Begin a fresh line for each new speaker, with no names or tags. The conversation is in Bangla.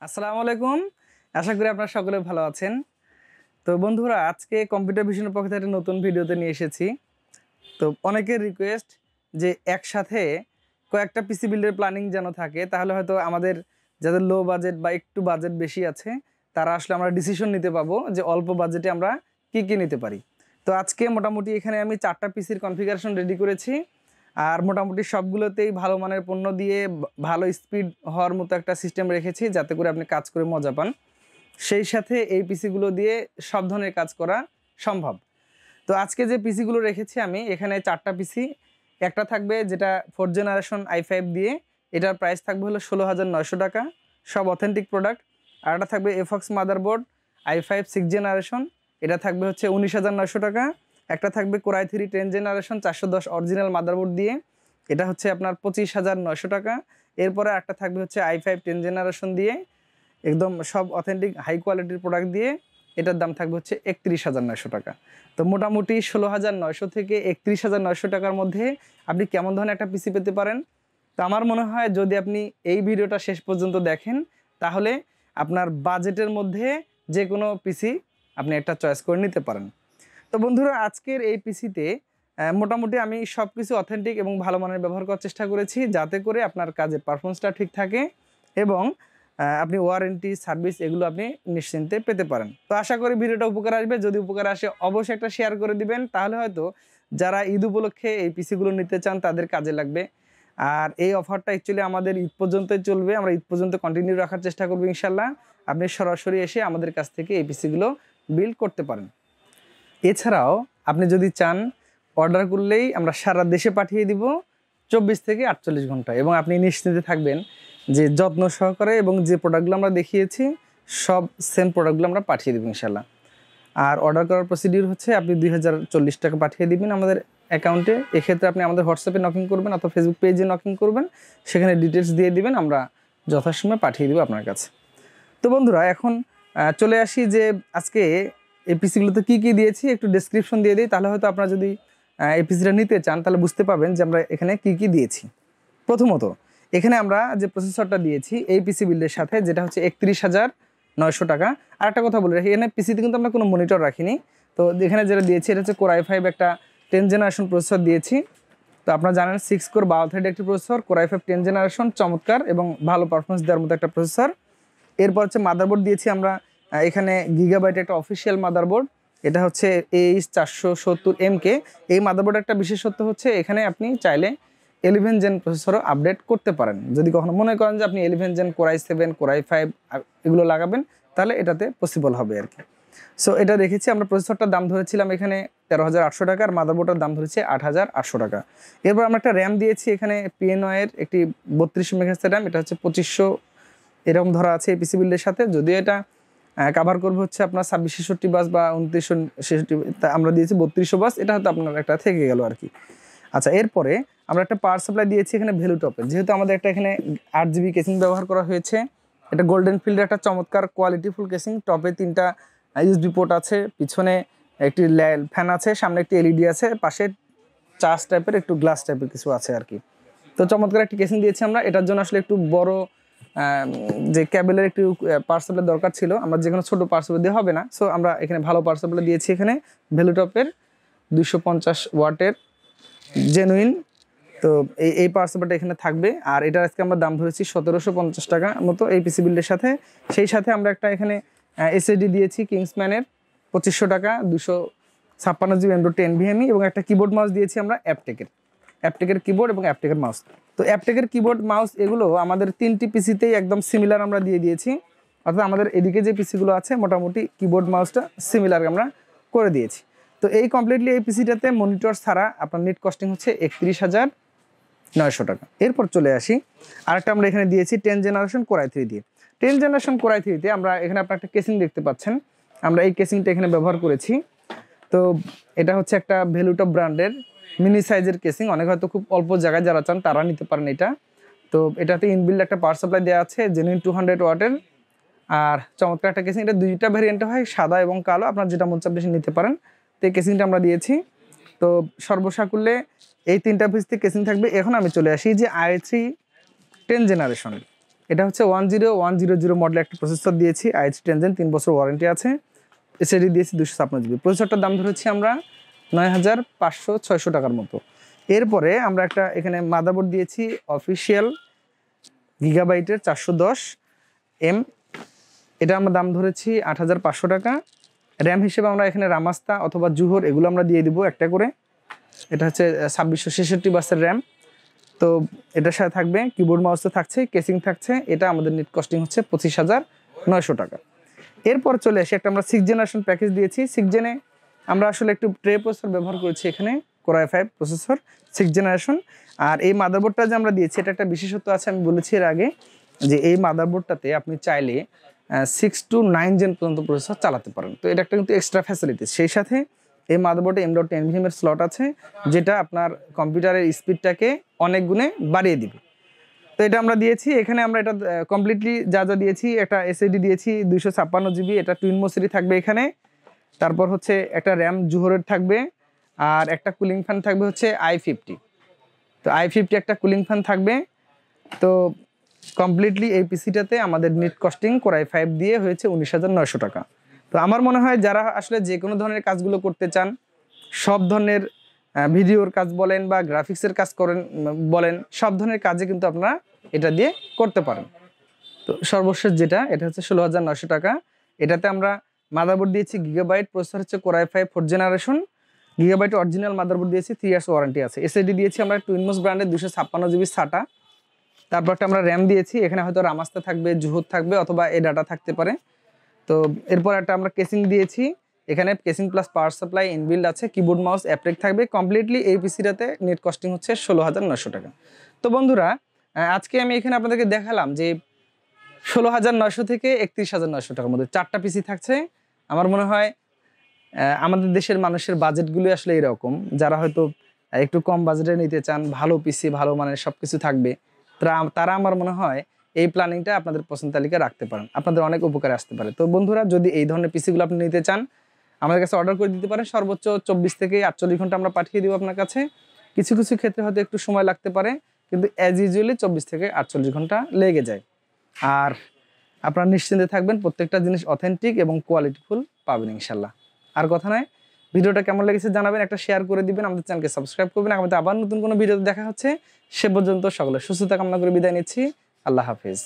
আসসালামু আলাইকুম। আশা করি আপনারা সকলে ভালো আছেন। তো বন্ধুরা, আজকে কম্পিউটার ভিশনের পক্ষ থেকে একটা নতুন ভিডিওতে নিয়ে এসেছি। তো অনেকের রিকোয়েস্ট যে একসাথে কয়েকটা পিসি বিল্ডের প্ল্যানিং যেন থাকে, তাহলে হয়তো আমাদের যাদের লো বাজেট বা একটু বাজেট বেশি আছে তারা আসলে আমরা ডিসিশন নিতে পাবো যে অল্প বাজেটে আমরা কি নিতে পারি। তো আজকে মোটামুটি এখানে আমি 4টা পিসির কনফিগারেশন রেডি করেছি। আর মোটামুটি সবগুলোতেই ভালো মানের পণ্য দিয়ে ভালো স্পিড হওয়ার মতো একটা সিস্টেম রেখেছি, যাতে করে আপনি কাজ করে মজা পান। সেই সাথে এই পিসিগুলো দিয়ে সব ধরনের কাজ করা সম্ভব। তো আজকে যে পিসিগুলো রেখেছি আমি এখানে 4টা পিসি। একটা থাকবে যেটা 4th জেনারেশন i5 দিয়ে, এটার প্রাইস থাকবে হলো 16,900 টাকা, সব অথেন্টিক প্রোডাক্ট। আর একটা থাকবে এফক্স মাদারবোর্ড i5 6th জেনারেশন, এটা থাকবে হচ্ছে 19,900 টাকা। একটা থাকবে core i 3 10th generation 410 original motherboard দিয়ে, এটা হচ্ছে আপনার 25,900 টাকা। এরপরে একটা থাকবে হচ্ছে i5 10th জেনারেশন দিয়ে, একদম সব অথেন্টিক হাই কোয়ালিটির প্রোডাক্ট দিয়ে, এটার দাম থাকবে হচ্ছে 31,900 টাকা। তো মোটামুটি 16,900 থেকে 31,900 টাকার মধ্যে আপনি কেমন ধরনের একটা পিসি পেতে পারেন। তো আমার মনে হয় যদি আপনি এই ভিডিওটা শেষ পর্যন্ত দেখেন তাহলে আপনার বাজেটের মধ্যে যে কোনো পিসি আপনি একটা চয়েস করে নিতে পারেন। তো বন্ধুরা, আজকের এই পিসিতে মোটামুটি আমি সব কিছু অথেন্টিক এবং ভালো মানের ব্যবহার করার চেষ্টা করেছি, যাতে করে আপনার কাজের পারফরমেন্সটা ঠিক থাকে এবং আপনি ওয়ারেন্টি সার্ভিস এগুলো আপনি নিশ্চিন্তে পেতে পারেন। তো আশা করি ভিডিওটা উপকার আসবে। যদি উপকার আসে অবশ্যই একটা শেয়ার করে দিবেন, তাহলে হয়তো যারা ঈদ উপলক্ষে এই পিসিগুলো নিতে চান তাদের কাজে লাগবে। আর এই অফারটা অ্যাকচুয়ালি আমাদের ঈদ পর্যন্তই চলবে, আমরা ঈদ পর্যন্ত কন্টিনিউ রাখার চেষ্টা করবো ইনশাল্লাহ। আপনি সরাসরি এসে আমাদের কাছ থেকে এই পিসিগুলো বিল্ড করতে পারেন। এছাড়াও আপনি যদি চান অর্ডার করলেই আমরা সারা দেশে পাঠিয়ে দিব 24 থেকে 48 ঘন্টায়, এবং আপনি নিশ্চিন্তে থাকবেন যে যত্ন সহকারে এবং যে প্রোডাক্টগুলো আমরা দেখিয়েছি সব সেম প্রোডাক্টগুলো আমরা পাঠিয়ে দেবো ইনশাল্লাহ। আর অর্ডার করার প্রসিডিউর হচ্ছে আপনি 2040 টাকা পাঠিয়ে দিবেন আমাদের অ্যাকাউন্টে। এক্ষেত্রে আপনি আমাদের হোয়াটসঅ্যাপে নকিং করবেন অথবা ফেসবুক পেজে নকিং করবেন, সেখানে ডিটেলস দিয়ে দিবেন, আমরা যথাসময়ে পাঠিয়ে দেবো আপনার কাছে। তো বন্ধুরা, এখন চলে আসি যে আজকে এই পিসিগুলোতে কী দিয়েছি একটু ডেসক্রিপশন দিয়ে দিই, তাহলে হয়তো আপনারা যদি এই পিসিটা নিতে চান তাহলে বুঝতে পারবেন যে আমরা এখানে কী দিয়েছি। প্রথমত এখানে আমরা যে প্রসেসরটা দিয়েছি এই পিসি বিল্ডের সাথে, যেটা হচ্ছে 31,900 টাকা। আর একটা কথা বলে রাখি, এখানে পিসিতে কিন্তু আমরা কোনো মনিটর রাখিনি। তো এখানে যেটা দিয়েছি এটা হচ্ছে কোরাই 5 একটা 10th জেনারেশন প্রসেসর দিয়েছি। তো আপনারা জানেন 6 কোর 12 থ্রেড একটি প্রসেসর, কোরাই 5 10th জেনারেশন, চমৎকার এবং ভালো পারফরমেন্স দেওয়ার মতো একটা প্রসেসর। এরপর হচ্ছে মাদারবোর্ড দিয়েছি আমরা এখানে গিগাবাইট একটা অফিসিয়াল মাদারবোর্ড, এটা হচ্ছে AH470MK। এই মাদারবোর্ডের একটা বিশেষত্ব হচ্ছে এখানে আপনি চাইলে 11 জেন প্রসেসরও আপডেট করতে পারেন। যদি কখনো মনে করেন যে আপনি 11 জেন কোরাই 7 কোরাই 5 এগুলো লাগাবেন, তাহলে এটাতে পসিবল হবে আর কি। সো এটা রেখেছি আমরা। প্রসেসরটার দাম ধরেছিলাম এখানে 13,800 টাকা, আর মাদারবোর্ডের দাম ধরেছে 8,800 টাকা। এরপর আমরা একটা র্যাম দিয়েছি এখানে PNY এর একটি 32 মেগাহার্টজের র্যাম, এটা হচ্ছে 2500 এরকম ধরা আছে এই পিসি বিল্ডের সাথে। যদিও এটা কাভার করবে হচ্ছে আপনার 2666 বাস বা 2966, আমরা দিয়েছি 3200 বাস, এটা হয়তো আপনার একটা থেকে গেল আর কি। আচ্ছা, এরপরে আমরা একটা পাওয়ার সাপ্লাই দিয়েছি এখানে ভ্যালু টপের, যেহেতু আমাদের একটা এখানে 8GB কেসিং ব্যবহার করা হয়েছে। এটা গোল্ডেন ফিল্ডের একটা চমৎকার কোয়ালিটিফুল কেসিং। টপে 3টা USB পোর্ট আছে, পিছনে একটি ফ্যান আছে, সামনে একটি LED আছে, পাশে চার্জ টাইপের একটু গ্লাস টাইপের কিছু আছে আর কি। তো চমৎকার একটি কেসিং দিয়েছি আমরা। এটার জন্য আসলে একটু বড় যে ক্যাবেলের একটু পাওয়ার সাপ্লাই দরকার ছিল, আমরা যেখানে ছোটো পাওয়ার সাপ্লাই দিয়ে হবে না, সো আমরা এখানে ভালো পাওয়ার সাপ্লাই দিয়েছি। এখানে ভ্যালু টপের 250 ওয়াটের জেনুইন। তো এই পাওয়ার সাপ্লাইটা এখানে থাকবে। আর এটার আজকে আমরা দাম ধরেছি 1750 টাকা মতো এই পিসি বিল্ডের সাথে। সেই সাথে আমরা একটা এখানে SSD দিয়েছি কিংসম্যানের 2500 টাকা, 256GB M.2 NVMe, এবং একটা কিবোর্ড মাউস দিয়েছি আমরা অ্যাপটেকের কিবোর্ড এবং অ্যাপটেকের মাউস। তো অ্যাপটেকের কিবোর্ড মাউস এগুলো আমাদের 3টি পিসিতেই একদম সিমিলার আমরা দিয়ে দিয়েছি, অর্থাৎ আমাদের এদিকে যে পিসিগুলো আছে মোটামুটি কিবোর্ড মাউসটা সিমিলার আমরা করে দিয়েছি। তো এই কমপ্লিটলি এই পিসিটাতে মনিটর ছাড়া আপনার নেট কস্টিং হচ্ছে 31,900 টাকা। এরপর চলে আসি আরেকটা আমরা এখানে দিয়েছি 10th জেনারেশন কোরাই 3 দিয়ে। 10th জেনারেশন কোরাই 3 আমরা এখানে আপনার একটা কেসিং দেখতে পাচ্ছেন, আমরা এই কেসিংটা এখানে ব্যবহার করেছি। তো এটা হচ্ছে একটা ভ্যালুটপ ব্র্যান্ডের মিনি সাইজের কেসিং। অনেক হয়তো খুব অল্প জায়গায় যারা চান তারা নিতে পারেন এটা। তো এটাতে ইনবিল্ড একটা পাওয়ার সাপ্লাই দেওয়া আছে জেনুইন 200 ওয়াটের, আর চমৎকার একটা কেসিং। এটা 2টা ভ্যারিয়েন্টে হয়, সাদা এবং কালো, আপনার যেটা মন চায় বেশি নিতে পারেন। তো এই কেসিংটা আমরা দিয়েছি। তো সর্বসাকুল্যে এই 3টা পিস থেকে কেসিং থাকবে। এখন আমি চলে আসি যে i3 10th জেনারেশন। এটা হচ্ছে 10100 মডেলের একটা প্রসেসর দিয়েছি, i3 10 3 বছর ওয়ারেন্টি আছে। এসএসডি দিয়েছি 256 জিবি। প্রসেসরটার দাম ধরেছি আমরা 9500-600 টাকার মতো। এরপরে আমরা একটা এখানে মাদারবোর্ড দিয়েছি অফিসিয়াল গিগাবাইটের 410M, এটা আমরা দাম ধরেছি 8500 টাকা। র্যাম হিসেবে আমরা এখানে রামাস্তা অথবা জুহর এগুলো আমরা দিয়ে দিব একটা করে। এটা হচ্ছে 2666 বাসের র্যাম। তো এটার সাথে থাকবে কিবোর্ড মাউসও থাকছে, কেসিং থাকছে। এটা আমাদের নেট কস্টিং হচ্ছে 25900 টাকা। এরপর চলে আসি একটা আমরা 6 জেনারেশন প্যাকেজ দিয়েছি। 6 জেনে আমরা আসলে একটু ট্রে প্রসেসর ব্যবহার করেছি এখানে, Core i5 প্রসেসর 6 জেনারেশন। আর এই মাদারবোর্ডটা যে আমরা দিয়েছি এটা একটা বিশেষত্ব আছে, আমি বলেছি এর আগে যে এই মাদারবোর্ডটাতে আপনি চাইলে 6 to 9 জেন পর্যন্ত প্রসেসর চালাতে পারেন। তো এটা একটা কিন্তু এক্সট্রা ফ্যাসিলিটি। সেই সাথে এই মাদারবোর্ডে M.2 এর স্লট আছে, যেটা আপনার কম্পিউটারের স্পিডটাকে অনেক গুণে বাড়িয়ে দিবে। তো এটা আমরা দিয়েছি এখানে। আমরা এটা কমপ্লিটলি যা যা দিয়েছি, একটা এসএসডি দিয়েছি 256 জিবি, এটা টুইন মোসিরি থাকবে এখানে। তারপর হচ্ছে একটা র্যাম জুহরের থাকবে, আর একটা কুলিং ফ্যান থাকবে হচ্ছে i50। তো i50 একটা কুলিং ফ্যান থাকবে। তো কমপ্লিটলি এই পিসিটাতে আমাদের নেট কস্টিং Core i5 দিয়ে হয়েছে 19900 টাকা। তো আমার মনে হয় যারা আসলে যে কোনো ধরনের কাজগুলো করতে চান, সব ধরনের ভিডিওর কাজ বলেন বা গ্রাফিক্সের কাজ করেন বলেন, সব ধরনের কাজে কিন্তু আপনারা এটা দিয়ে করতে পারেন। তো সর্বশেষ যেটা, এটা হচ্ছে 16900 টাকা। এটাতে আমরা মাদারবোর্ড দিয়েছি গিগাবাইট, প্রসেসর হচ্ছে Core i5 4th generation, gigabyte original motherboard দিয়েছি, 3 ইয়ার্স ওয়ারেন্টি আছে। এসএসডি দিয়েছি আমরা টুইনমোস ব্র্যান্ডের 256 জিবি SATA। তারপর একটা আমরা র্যাম দিয়েছি, এখানে হয়তো রামাস্তা থাকবে, জুহুর থাকবে অথবা এ ডাটা থাকতে পারে। তো এরপর একটা আমরা কেসিং দিয়েছি, এখানে casing plus power supply inbuilt আছে, কিবোর্ড মাউস অ্যাপ্রেক থাকবে। কমপ্লিটলি এই পিসিটাতে নেট কস্টিং হচ্ছে 16900 টাকা। তো বন্ধুরা, আজকে আমি এখানে আপনাদেরকে দেখালাম যে 16900 থেকে 31900 টাকার মধ্যে 4টা পিসি থাকছে। আমার মনে হয় আমাদের দেশের মানুষের বাজেটগুলো আসলে এরকম, যারা হয়তো একটু কম বাজেটে নিতে চান, ভালো পিসি, ভালো মানের সব কিছু থাকবে, তারা আমার মনে হয় এই প্ল্যানিংটা আপনাদের পছন্দ তালিকায় রাখতে পারেন, আপনাদের অনেক উপকারে আসতে পারে। তো বন্ধুরা, যদি এই ধরনের পিসিগুলো আপনি নিতে চান, আমাদের কাছে অর্ডার করে দিতে পারেন। সর্বোচ্চ 24 থেকে 48 ঘন্টা আমরা পাঠিয়ে দিব আপনার কাছে। কিছু কিছু ক্ষেত্রে হয়তো একটু সময় লাগতে পারে, কিন্তু অ্যাজ ইউজুয়ালি 24 থেকে 48 ঘন্টা লেগে যায়। আর আপনারা নিশ্চিন্তে থাকবেন, প্রত্যেকটা জিনিস অথেন্টিক এবং কোয়ালিটিফুল পাবেন ইনশাল্লাহ। আর কথা নয়, ভিডিওটা কেমন লেগেছে জানাবেন, একটা শেয়ার করে দিবেন, আমাদের চ্যানেলকে সাবস্ক্রাইব করবেন। আমাদের আবার নতুন কোনো ভিডিওতে দেখা হচ্ছে। সে পর্যন্ত সকলে সুস্থতা কামনা করে বিদায় নিচ্ছি। আল্লাহ হাফেজ।